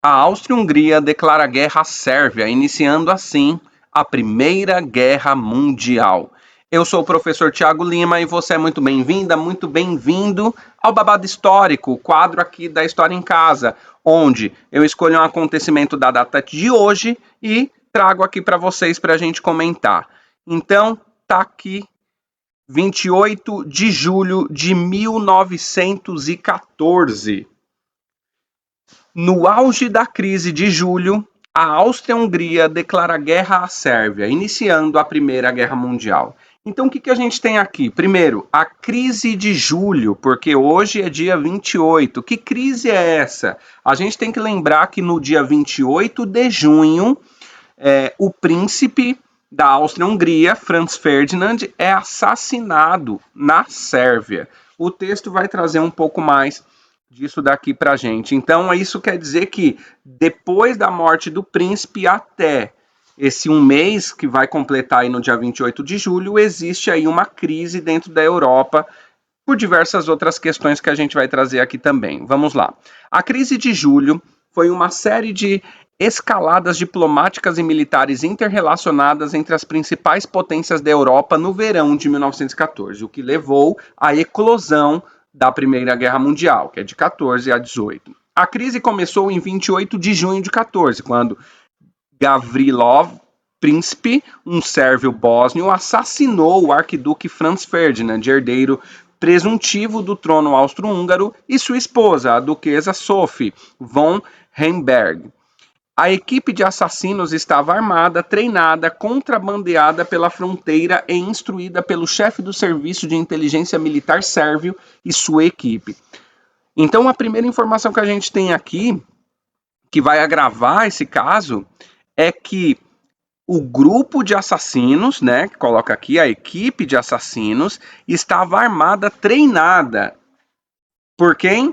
A Áustria-Hungria declara guerra à Sérvia, iniciando assim a Primeira Guerra Mundial. Eu sou o professor Tiago Lima e você é muito bem-vinda, muito bem-vindo ao Babado Histórico, o quadro aqui da História em Casa, onde eu escolho um acontecimento da data de hoje e trago aqui para vocês para a gente comentar. Então, tá aqui 28 de julho de 1914. No auge da crise de julho, a Áustria-Hungria declara guerra à Sérvia, iniciando a Primeira Guerra Mundial. Então, o que a gente tem aqui? Primeiro, a crise de julho, porque hoje é dia 28. Que crise é essa? A gente tem que lembrar que no dia 28 de junho, o príncipe da Áustria-Hungria, Franz Ferdinand, é assassinado na Sérvia. O texto vai trazer um pouco mais disso daqui pra gente. Então, isso quer dizer que depois da morte do príncipe até esse um mês, que vai completar aí no dia 28 de julho, existe aí uma crise dentro da Europa por diversas outras questões que a gente vai trazer aqui também. Vamos lá. A crise de julho foi uma série de escaladas diplomáticas e militares interrelacionadas entre as principais potências da Europa no verão de 1914, o que levou à eclosão da Primeira Guerra Mundial, que é de 14 a 18. A crise começou em 28 de junho de 14, quando Gavrilov, príncipe, um sérvio bósnio, assassinou o arquiduque Franz Ferdinand, herdeiro presuntivo do trono austro-húngaro, e sua esposa, a duquesa Sophie von Heimberg. A equipe de assassinos estava armada, treinada, contrabandeada pela fronteira e instruída pelo chefe do serviço de inteligência militar sérvio e sua equipe. Então, a primeira informação que a gente tem aqui, que vai agravar esse caso, é que o grupo de assassinos, né, que coloca aqui a equipe de assassinos, estava armada, treinada. Por quem?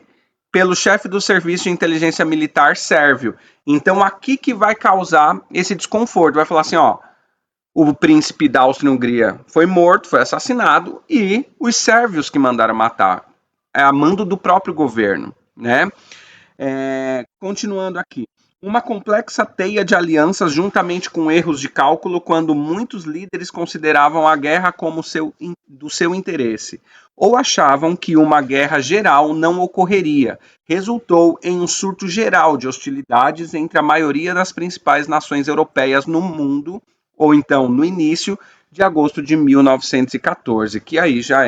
Pelo chefe do serviço de inteligência militar sérvio. Então, aqui que vai causar esse desconforto. Vai falar assim, ó, o príncipe da Áustria-Hungria foi morto, foi assassinado, e os sérvios que mandaram matar. É a mando do próprio governo, né? Continuando aqui. Uma complexa teia de alianças juntamente com erros de cálculo quando muitos líderes consideravam a guerra como do seu interesse, ou achavam que uma guerra geral não ocorreria, resultou em um surto geral de hostilidades entre a maioria das principais nações europeias no mundo, ou então no início de agosto de 1914, que aí já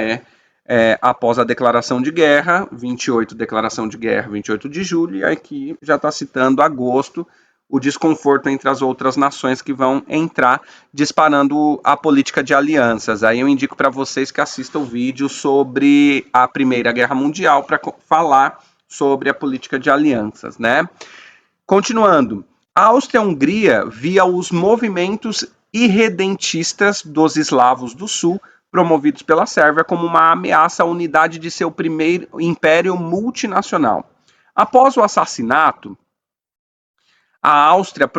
após a declaração de guerra, 28, declaração de guerra, 28 de julho, e aqui já está citando agosto, o desconforto entre as outras nações que vão entrar disparando a política de alianças. Aí eu indico para vocês que assistam o vídeo sobre a Primeira Guerra Mundial para falar sobre a política de alianças, né? Continuando, a Áustria-Hungria via os movimentos irredentistas dos eslavos do sul promovidos pela Sérvia como uma ameaça à unidade de seu primeiro império multinacional. Após o assassinato, a Áustria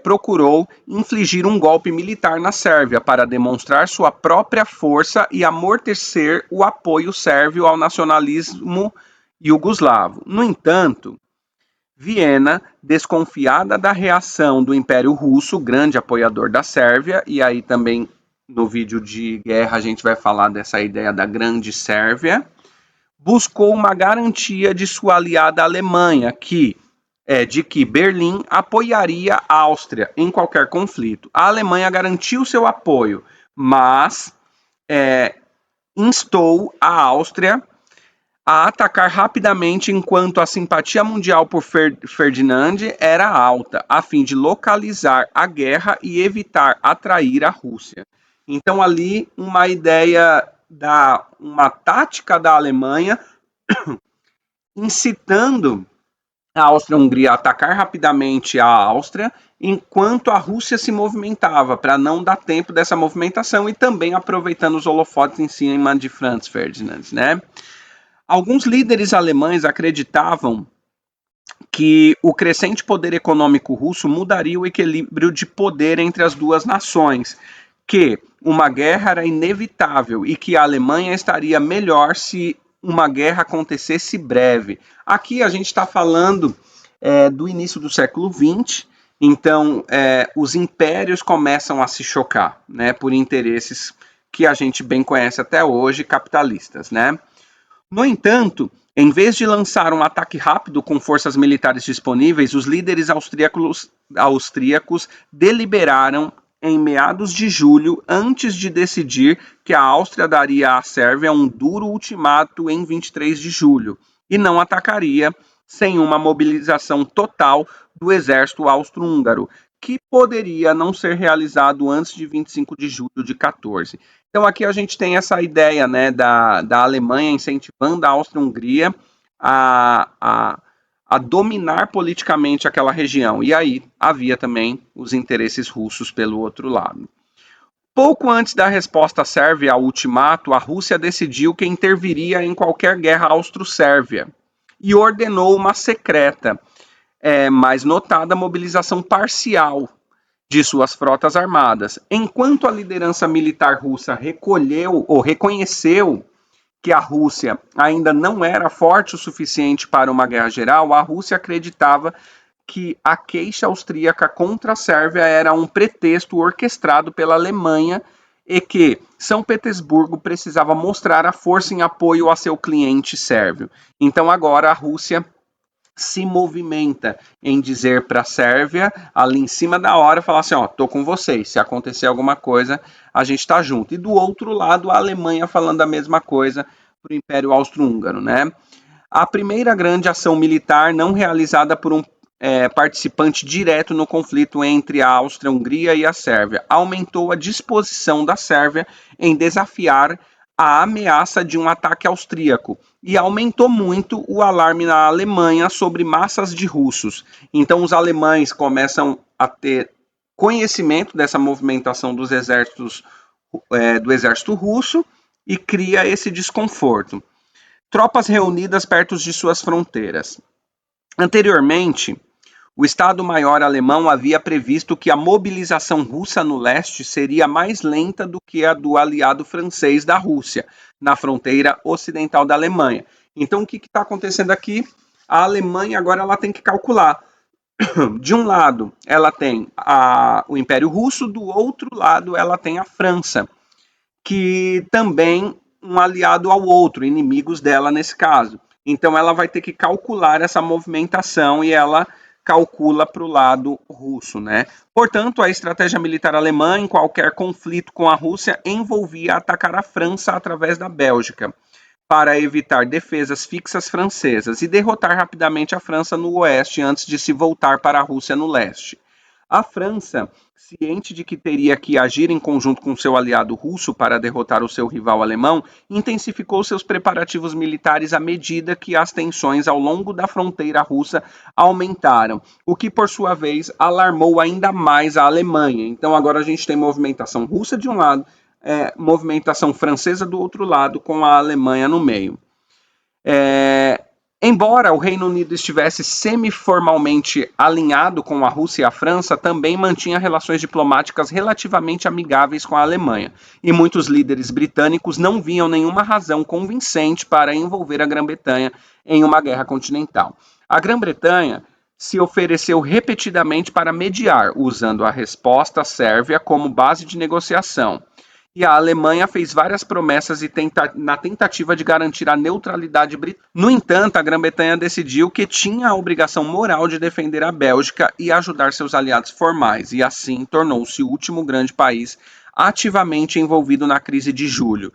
procurou infligir um golpe militar na Sérvia para demonstrar sua própria força e amortecer o apoio sérvio ao nacionalismo iugoslavo. No entanto, Viena, desconfiada da reação do Império Russo, grande apoiador da Sérvia, e aí também no vídeo de guerra a gente vai falar dessa ideia da Grande Sérvia, buscou uma garantia de sua aliada Alemanha, de que Berlim apoiaria a Áustria em qualquer conflito. A Alemanha garantiu seu apoio, mas instou a Áustria a atacar rapidamente enquanto a simpatia mundial por Ferdinand era alta, a fim de localizar a guerra e evitar atrair a Rússia. Então, ali, uma ideia uma tática da Alemanha incitando a Áustria-Hungria a atacar rapidamente a Áustria, enquanto a Rússia se movimentava, para não dar tempo dessa movimentação e também aproveitando os holofotes em cima de Franz Ferdinand, né? Alguns líderes alemães acreditavam que o crescente poder econômico russo mudaria o equilíbrio de poder entre as duas nações, que uma guerra era inevitável e que a Alemanha estaria melhor se uma guerra acontecesse breve. Aqui a gente está falando do início do século XX. Então, os impérios começam a se chocar, né, por interesses que a gente bem conhece até hoje, capitalistas, né? No entanto, em vez de lançar um ataque rápido com forças militares disponíveis, os líderes austríacos deliberaram em meados de julho, antes de decidir que a Áustria daria à Sérvia um duro ultimato em 23 de julho e não atacaria sem uma mobilização total do exército austro-húngaro, que poderia não ser realizado antes de 25 de julho de 14. Então aqui a gente tem essa ideia, né, da Alemanha incentivando a Áustria-Hungria a dominar politicamente aquela região. E aí havia também os interesses russos pelo outro lado. Pouco antes da resposta sérvia ao ultimato, a Rússia decidiu que interviria em qualquer guerra austro-sérvia e ordenou uma secreta, mas notada mobilização parcial de suas frotas armadas. Enquanto a liderança militar russa reconheceu que a Rússia ainda não era forte o suficiente para uma guerra geral, a Rússia acreditava que a queixa austríaca contra a Sérvia era um pretexto orquestrado pela Alemanha e que São Petersburgo precisava mostrar a força em apoio a seu cliente sérvio. Então agora a Rússia se movimenta em dizer para a Sérvia, ali em cima da hora, falar assim, ó, tô com vocês, se acontecer alguma coisa, a gente tá junto. E do outro lado, a Alemanha falando a mesma coisa para o Império Austro-Húngaro, né? A primeira grande ação militar não realizada por um participante direto no conflito entre a Áustria-Hungria e a Sérvia aumentou a disposição da Sérvia em desafiar a ameaça de um ataque austríaco e aumentou muito o alarme na Alemanha sobre massas de russos. Então os alemães começam a ter conhecimento dessa movimentação dos exércitos do exército russo e cria esse desconforto. Tropas reunidas perto de suas fronteiras. Anteriormente, o Estado-Maior alemão havia previsto que a mobilização russa no leste seria mais lenta do que a do aliado francês da Rússia, na fronteira ocidental da Alemanha. Então, o que está acontecendo aqui? A Alemanha agora ela tem que calcular. De um lado, ela tem o Império Russo, do outro lado, ela tem a França, que também um aliado ao outro, inimigos dela nesse caso. Então, ela vai ter que calcular essa movimentação e ela calcula para o lado russo, né? Portanto, a estratégia militar alemã em qualquer conflito com a Rússia envolvia atacar a França através da Bélgica, para evitar defesas fixas francesas e derrotar rapidamente a França no oeste antes de se voltar para a Rússia no leste. A França, ciente de que teria que agir em conjunto com seu aliado russo para derrotar o seu rival alemão, intensificou seus preparativos militares à medida que as tensões ao longo da fronteira russa aumentaram, o que, por sua vez, alarmou ainda mais a Alemanha. Então, agora a gente tem movimentação russa de um lado, movimentação francesa do outro lado, com a Alemanha no meio. Embora o Reino Unido estivesse semi-formalmente alinhado com a Rússia e a França, também mantinha relações diplomáticas relativamente amigáveis com a Alemanha, e muitos líderes britânicos não viam nenhuma razão convincente para envolver a Grã-Bretanha em uma guerra continental. A Grã-Bretanha se ofereceu repetidamente para mediar, usando a resposta sérvia como base de negociação. E a Alemanha fez várias promessas na tentativa de garantir a neutralidade britânica. No entanto, a Grã-Bretanha decidiu que tinha a obrigação moral de defender a Bélgica e ajudar seus aliados formais, e assim tornou-se o último grande país ativamente envolvido na crise de julho,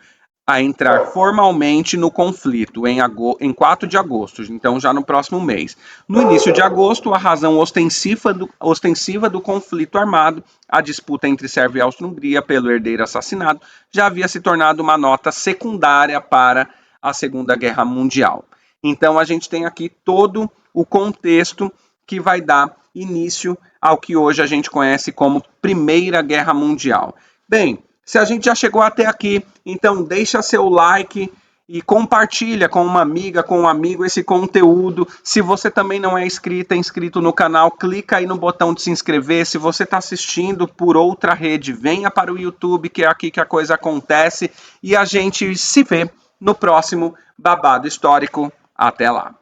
a entrar formalmente no conflito em 4 de agosto, então já no próximo mês. No início de agosto, a razão ostensiva do conflito armado, a disputa entre Sérvia e Áustria-Hungria pelo herdeiro assassinado, já havia se tornado uma nota secundária para a Segunda Guerra Mundial. Então a gente tem aqui todo o contexto que vai dar início ao que hoje a gente conhece como Primeira Guerra Mundial. Bem, se a gente já chegou até aqui, então deixa seu like e compartilha com uma amiga, com um amigo esse conteúdo. Se você também não é inscrito no canal, clica aí no botão de se inscrever. Se você está assistindo por outra rede, venha para o YouTube, que é aqui que a coisa acontece. E a gente se vê no próximo Babado Histórico. Até lá!